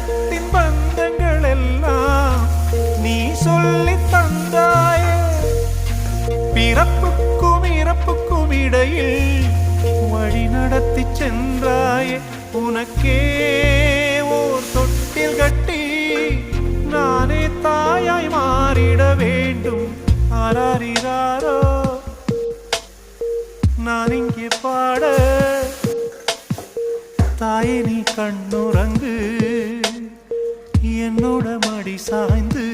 ரத்தத்தின் பந்தங்கள் எல்லாம் நீ சொல்லி தந்தாயே. பிறப்புக்கும் இறப்புக்கும் இடையில் வழி நடத்தி சென்றாயே. உனக்கே ஓர் தொட்டில் கட்டி நானே தாயாய் மாறிட வேண்டும். ஆராரிராரோ நான் இங்கே பாட, தாயே நீ கண்ணுறங்கு, என்னோட மடி சாய்ந்து